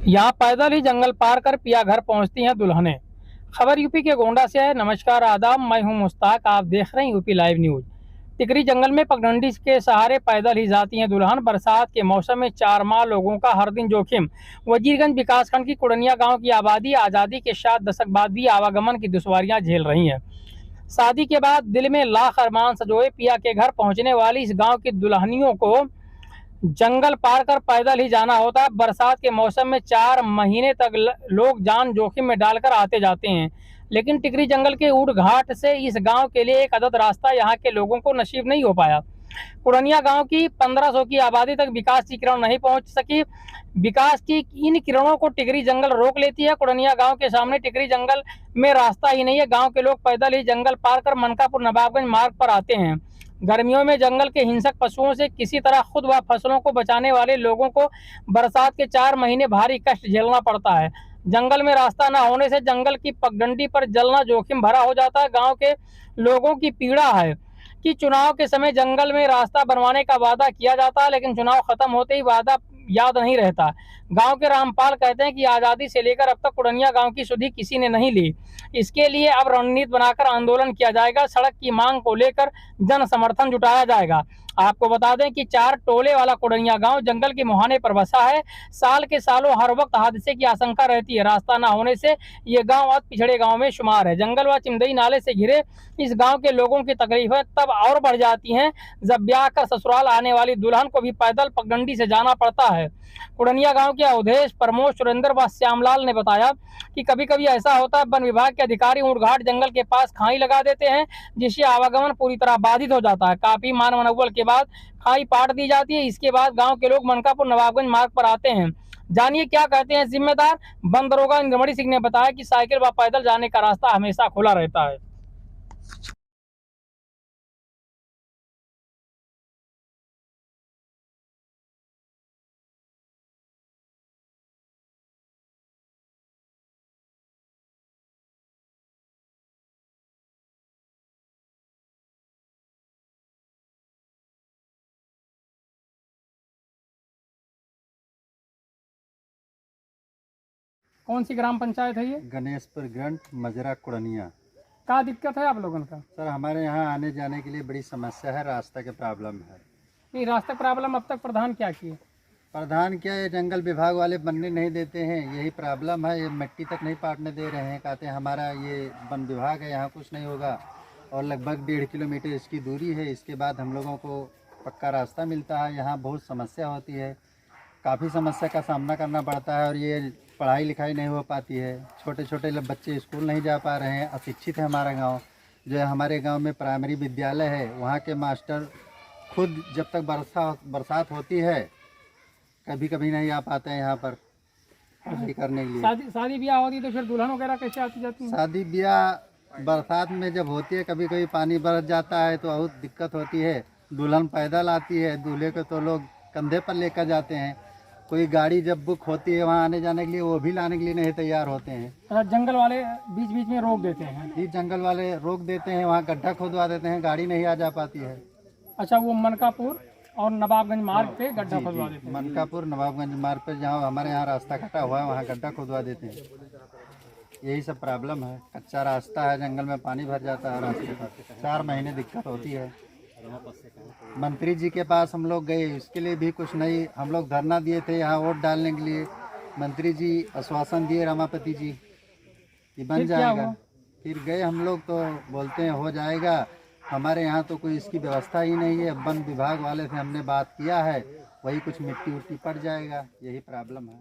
यहाँ पैदल ही जंगल पार कर पिया घर पहुँचती हैं दुल्हनें। खबर यूपी के गोंडा से है। नमस्कार, आदाब, मैं हूँ मुश्ताक। आप देख रहे हैं यूपी लाइव न्यूज। टिकरी जंगल में पगडंडी के सहारे पैदल ही जाती हैं दुल्हन। बरसात के मौसम में 4 माह लोगों का हर दिन जोखिम। वजीरगंज विकासखंड की कुड़निया गांव की आबादी आज़ादी के 7 दशक बाद भी आवागमन की दुश्वारियां झेल रही है। शादी के बाद दिल में लाख अरमान सजोए पिया के घर पहुंचने वाली इस गांव की दुल्हनियों को जंगल पार कर पैदल ही जाना होता है। बरसात के मौसम में 4 महीने तक लोग जान जोखिम में डालकर आते जाते हैं, लेकिन टिकरी जंगल के ऊट घाट से इस गांव के लिए एक अदद रास्ता यहाँ के लोगों को नसीब नहीं हो पाया। कुड़निया गांव की 1500 की आबादी तक विकास की किरण नहीं पहुंच सकी। विकास की इन किरणों को टिकरी जंगल रोक लेती है। कुड़निया गांव के सामने टिकरी जंगल में रास्ता ही नहीं है। गांव के लोग पैदल ही जंगल पार कर मनकापुर नवाबगंज मार्ग पर आते हैं। गर्मियों में जंगल के हिंसक पशुओं से किसी तरह खुद व फसलों को बचाने वाले लोगों को बरसात के 4 महीने भारी कष्ट झेलना पड़ता है। जंगल में रास्ता न होने से जंगल की पगडंडी पर जलना जोखिम भरा हो जाता है। गांव के लोगों की पीड़ा है कि चुनाव के समय जंगल में रास्ता बनवाने का वादा किया जाता है, लेकिन चुनाव खत्म होते ही वादा याद नहीं रहता। गांव के रामपाल कहते हैं कि आज़ादी से लेकर अब तक कुड़निया गांव की सुधि किसी ने नहीं ली। इसके लिए अब रणनीति बनाकर आंदोलन किया जाएगा। सड़क की मांग को लेकर जन समर्थन जुटाया जाएगा। आपको बता दें कि 4 टोले वाला कुड़निया गांव जंगल के मुहाने पर बसा है। साल के सालों हर वक्त हादसे की आशंका रहती है। रास्ता न होने से ये गांव अति पिछड़े गांव में शुमार है। जंगल व चिमदई नाले से घिरे इस गांव के लोगों की तकलीफें तब और बढ़ जाती हैं जब ब्याह कर ससुराल आने वाली दुल्हन को भी पैदल पगडंडी से जाना पड़ता है। कुड़निया गांव के अवधेश, प्रमोद, सुरेंद्र व श्यामलाल ने बताया कि कभी कभी ऐसा होता है वन विभाग के अधिकारी ऊंटघाट जंगल के पास खाई लगा देते हैं, जिससे आवागमन पूरी तरह बाधित हो जाता है। काफी मानवनवल के बाद खाई पाट दी जाती है। इसके बाद गांव के लोग मनकापुर नवाबगंज मार्ग पर आते हैं। जानिए क्या कहते हैं जिम्मेदार। वन दरोगा इंद्रमणि सिंह ने बताया कि साइकिल व पैदल जाने का रास्ता हमेशा खुला रहता है। कौन सी ग्राम पंचायत है ये? गणेशपुर ग्रंथ मजरा कुड़निया। क्या दिक्कत है आप लोगों का? सर हमारे यहाँ आने जाने के लिए बड़ी समस्या है, रास्ता के प्रॉब्लम है। ये रास्ता प्रॉब्लम अब तक प्रधान क्या किए? प्रधान क्या है, जंगल विभाग वाले बनने नहीं देते हैं, यही प्रॉब्लम है। ये मिट्टी तक नहीं पाटने दे रहे हैं। कहते हैं हमारा ये वन विभाग है, यहाँ कुछ नहीं होगा। और लगभग 1.5 किलोमीटर इसकी दूरी है। इसके बाद हम लोगों को पक्का रास्ता मिलता है। यहाँ बहुत समस्या होती है, काफ़ी समस्या का सामना करना पड़ता है। और ये पढ़ाई लिखाई नहीं हो पाती है। छोटे छोटे बच्चे स्कूल नहीं जा पा रहे हैं। अशिक्षित है हमारा गांव। जो है हमारे गांव में प्राइमरी विद्यालय है, वहाँ के मास्टर खुद जब तक बरसात होती है कभी कभी नहीं आ पाते हैं यहाँ पर पढ़ाई करने के लिए। शादी ब्याह होती तो फिर दुल्हन वगैरह कैसे आती जाती है? शादी ब्याह बरसात में जब होती है, कभी कभी पानी बरस जाता है तो बहुत दिक्कत होती है। दुल्हन पैदल आती है, दूल्हे को तो लोग कंधे पर लेकर जाते हैं। कोई गाड़ी जब बुक होती है वहाँ आने जाने के लिए, वो भी लाने के लिए नहीं तैयार होते हैं। जंगल वाले बीच बीच में रोक देते हैं? जी, जंगल वाले रोक देते हैं, वहाँ गड्ढा खोदवा देते हैं, गाड़ी नहीं आ जा पाती है। अच्छा, वो मनकापुर और नवाबगंज मार्ग पे गड्ढा खोदवा देते हैं? मनकापुर नवाबगंज मार्ग पे जहाँ हमारे यहाँ रास्ता कटा हुआ है वहाँ गड्ढा खोदवा देते हैं। यही सब प्रॉब्लम है। कच्चा रास्ता है, जंगल में पानी भर जाता है रास्ते पर। 4 महीने दिक्कत होती है। मंत्री जी के पास हम लोग गए, इसके लिए भी कुछ नहीं। हम लोग धरना दिए थे यहाँ वोट डालने के लिए। मंत्री जी आश्वासन दिए रमापति जी कि बन जाएगा। फिर गए हम लोग तो बोलते हैं हो जाएगा। हमारे यहाँ तो कोई इसकी व्यवस्था ही नहीं है। वन विभाग वाले से हमने बात किया है, वही कुछ मिट्टी उट्टी पड़ जाएगा, यही प्रॉब्लम है।